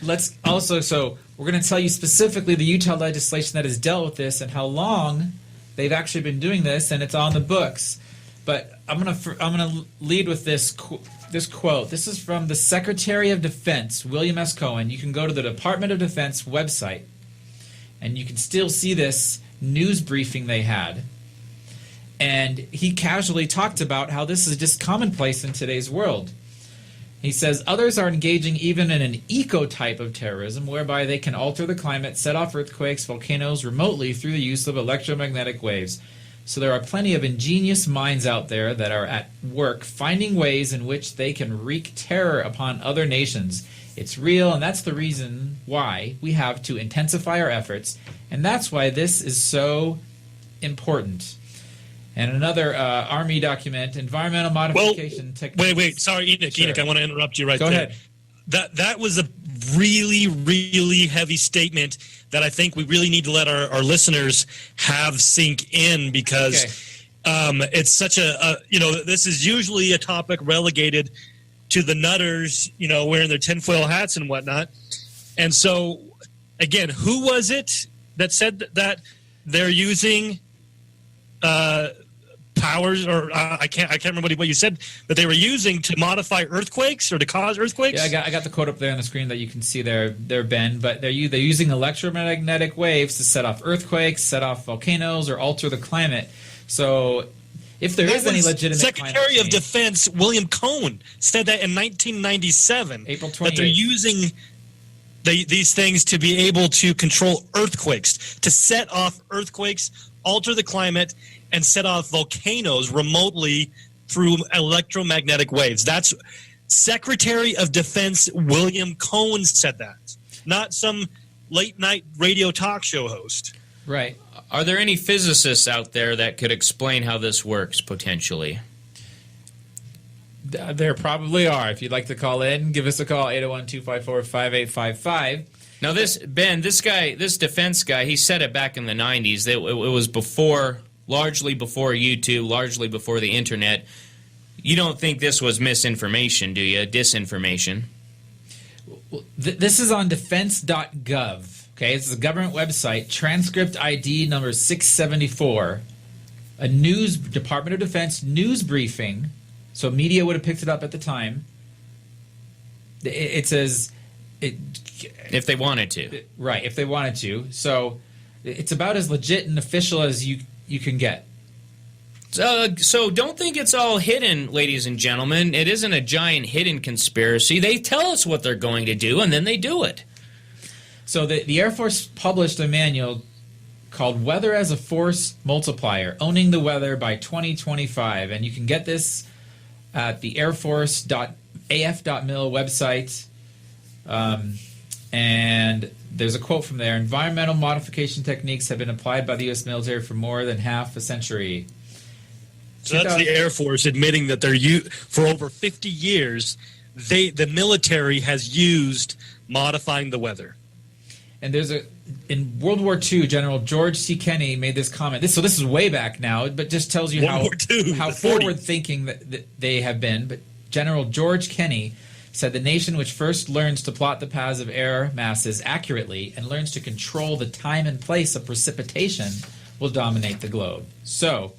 Let's also, so we're going to tell you specifically the Utah legislation that has dealt with this and how long they've actually been doing this, and it's on the books. But I'm gonna lead with this quote. This is from the Secretary of Defense, William S. Cohen. You can go to the Department of Defense website, and you can still see this news briefing they had. And he casually talked about how this is just commonplace in today's world. He says, others are engaging even in an eco-type of terrorism whereby they can alter the climate, set off earthquakes, volcanoes remotely through the use of electromagnetic waves. So there are plenty of ingenious minds out there that are at work finding ways in which they can wreak terror upon other nations. It's real, and that's the reason why we have to intensify our efforts, and that's why this is so important. And another Army document, environmental modification techniques. Wait. Sorry, Enoch. Sure. Enoch, I want to interrupt you right there. Go ahead. That was a really, really heavy statement that I think we really need to let our listeners have sink in, because it's such this is usually a topic relegated to the nutters, wearing their tinfoil hats and whatnot. And so, again, who was it that said that they're using powers, or I can't remember what you said, that they were using to modify earthquakes or to cause earthquakes? Yeah, I got the quote up there on the screen that you can see there, Ben. But they're using electromagnetic waves to set off earthquakes, set off volcanoes, or alter the climate. So if there is any legitimate Secretary of Defense William Cohen said that in 1997, April 28th, that they're using these things to be able to control earthquakes, to set off earthquakes, alter the climate, and set off volcanoes remotely through electromagnetic waves. That's Secretary of Defense William Cohen said that, not some late-night radio talk show host. Right. Are there any physicists out there that could explain how this works, potentially? There probably are. If you'd like to call in, give us a call, 801-254-5855. Now, this defense guy, he said it back in the 90s. It was largely before YouTube, largely before the internet. You don't think this was misinformation, do you? Disinformation? Well, this is on defense.gov. Okay, this is a government website, transcript ID number 674, a Department of Defense news briefing. So media would have picked it up at the time. It says if they wanted to. Right, if they wanted to. So it's about as legit and official as you can get. So don't think it's all hidden, ladies and gentlemen. It isn't a giant hidden conspiracy. They tell us what they're going to do, and then they do it. So the Air Force published a manual called Weather as a Force Multiplier, Owning the Weather by 2025. And you can get this at the airforce.af.mil website. And there's a quote from there. Environmental modification techniques have been applied by the U.S. military for more than half a century. So that's the Air Force admitting that for over 50 years, the military has used modifying the weather. And in World War II, General George C. Kenney made this comment. So this is way back now, but just tells you how forward-thinking that they have been. But General George Kenney said the nation which first learns to plot the paths of air masses accurately and learns to control the time and place of precipitation will dominate the globe. So,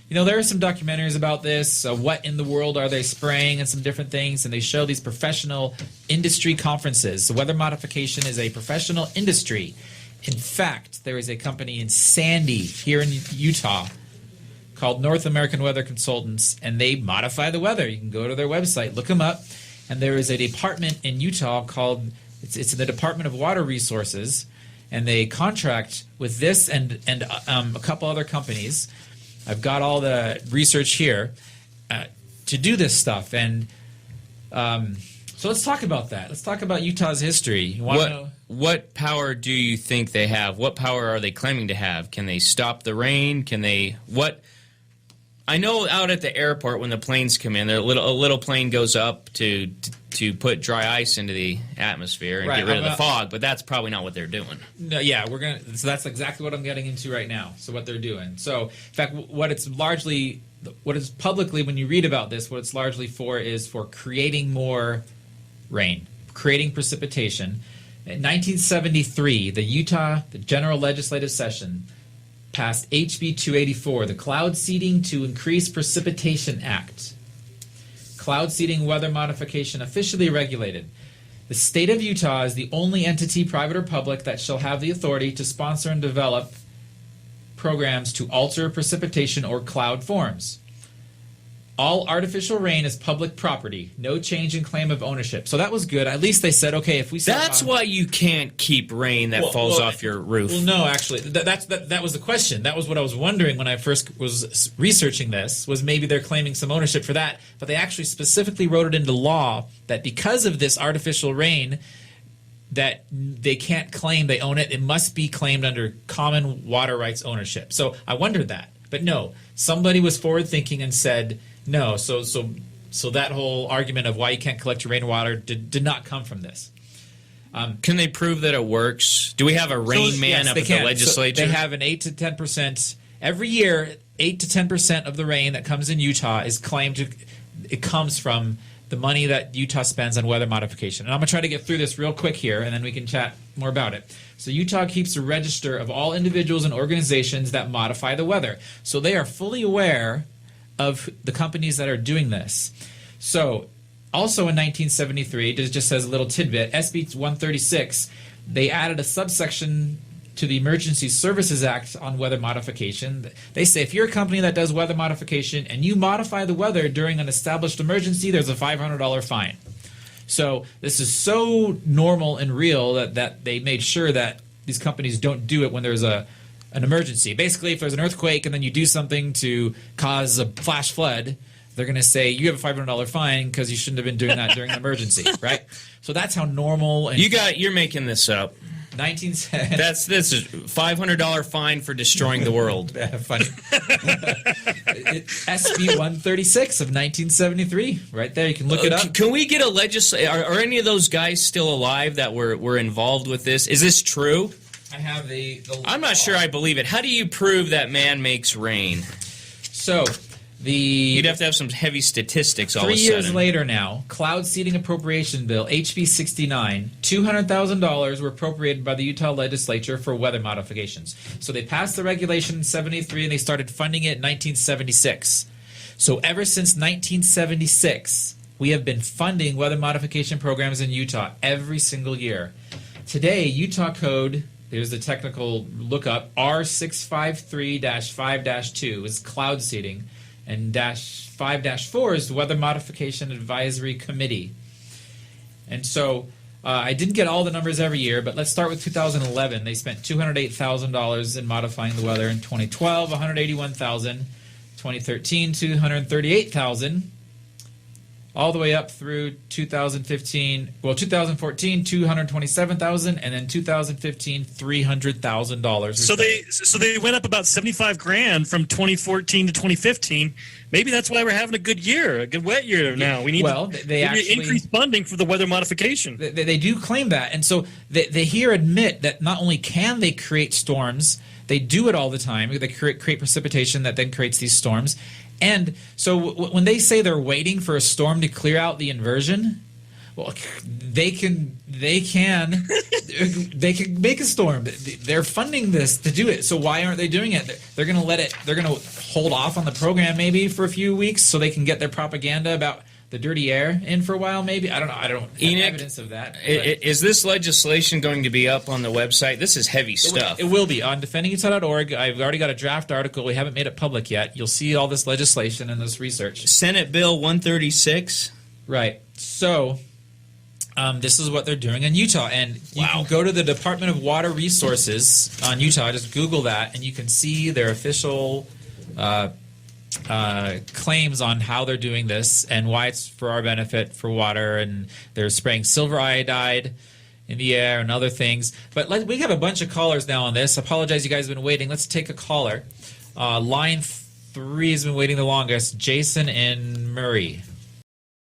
there are some documentaries about this. What in the world are they spraying and some different things, and they show these professional industry conferences. So weather modification is a professional industry. In fact, there is a company in Sandy here in Utah called North American Weather Consultants, and they modify the weather. You can go to their website, look them up, and there is a department in Utah called, it's the Department of Water Resources, and they contract with this and a couple other companies. I've got all the research here to do this stuff, and so let's talk about that. Let's talk about Utah's history. You want to know? What power do you think they have? What power are they claiming to have? Can they stop the rain? Can they what? I know out at the airport when the planes come in, a little plane goes up to put dry ice into the atmosphere and get rid of the fog, but that's probably not what they're doing. No, yeah, so that's exactly what I'm getting into right now. So what they're doing. So in fact, what it's publicly, when you read about this, what it's largely for is for creating more rain, creating precipitation. In 1973, the General Legislative Session passed HB 284, the Cloud Seeding to Increase Precipitation Act. Cloud seeding weather modification officially regulated. The state of Utah is the only entity, private or public, that shall have the authority to sponsor and develop programs to alter precipitation or cloud forms. All artificial rain is public property. No change in claim of ownership. So that was good. At least they said, okay, if we... That's why you can't keep rain that falls off your roof. Well, no, actually, that was the question. That was what I was wondering when I first was researching this, was maybe they're claiming some ownership for that. But they actually specifically wrote it into law that because of this artificial rain, that they can't claim they own it. It must be claimed under common water rights ownership. So I wondered that. But no, somebody was forward-thinking and said... No, so that whole argument of why you can't collect your rainwater did not come from this. Can they prove that it works? Do we have a rain man up at the legislature? So they have an 8 to 10% every year. 8 to 10% of the rain that comes in Utah is claimed to. It comes from the money that Utah spends on weather modification. And I'm gonna try to get through this real quick here, and then we can chat more about it. So Utah keeps a register of all individuals and organizations that modify the weather. So they are fully aware of the companies that are doing this. So also in 1973, it just says a little tidbit, SB 136, they added a subsection to the Emergency Services Act on weather modification. They say if you're a company that does weather modification and you modify the weather during an established emergency, there's a $500 fine. So this is so normal and real that they made sure that these companies don't do it when there's an emergency. Basically, if there's an earthquake and then you do something to cause a flash flood, they're going to say you have a $500 fine because you shouldn't have been doing that during an emergency, right? So that's how normal. And you're making this up. 1910. This is $500 fine for destroying the world. Funny. SB 136 of 1973, right there. You can look it up. Can we get a legislator? Are any of those guys still alive that were involved with this? Is this true? I have I'm not sure I believe it. How do you prove that man makes rain? So you'd have to have some heavy statistics all of a sudden. 3 years later now, Cloud Seeding Appropriation Bill, HB 69, $200,000 were appropriated by the Utah Legislature for weather modifications. So they passed the regulation in 73 and they started funding it in 1976. So ever since 1976, we have been funding weather modification programs in Utah every single year. Today, Utah Code, here's the technical lookup, R653-5-2 is cloud seeding, and -5-4 is the Weather Modification Advisory Committee. And so I didn't get all the numbers every year, but let's start with 2011. They spent $208,000 in modifying the weather. In 2012, $181,000. 2013, $238,000. All the way up through 2015. Well, 2014, $227,000, and then 2015, $300,000. So they went up about $75,000 from 2014 to 2015. Maybe that's why we're having a good year, a good wet year now. We need they actually increase funding for the weather modification. They do claim that, and so they here admit that not only can they create storms, they do it all the time. They create precipitation that then creates these storms. And so when they say they're waiting for a storm to clear out the inversion, well, they can make a storm. They're funding this to do it. So why aren't they doing it? They're going to they're going to hold off on the program maybe for a few weeks so they can get their propaganda about the dirty air in for a while maybe. I don't know. I don't have evidence of that. Is this legislation going to be up on the website? This is heavy stuff. It will be on defendingutah.org. I've already got a draft article. We haven't made it public yet. You'll see all this legislation and this research. Senate Bill 136. Right. So this is what they're doing in Utah. And you can go to the Department of Water Resources on Utah. Just Google that, and you can see their official claims on how they're doing this and why it's for our benefit for water, and they're spraying silver iodide in the air and other things. But we have a bunch of callers now on this. I apologize, you guys have been waiting. Let's take a caller. Line 3 has been waiting the longest. Jason in Murray.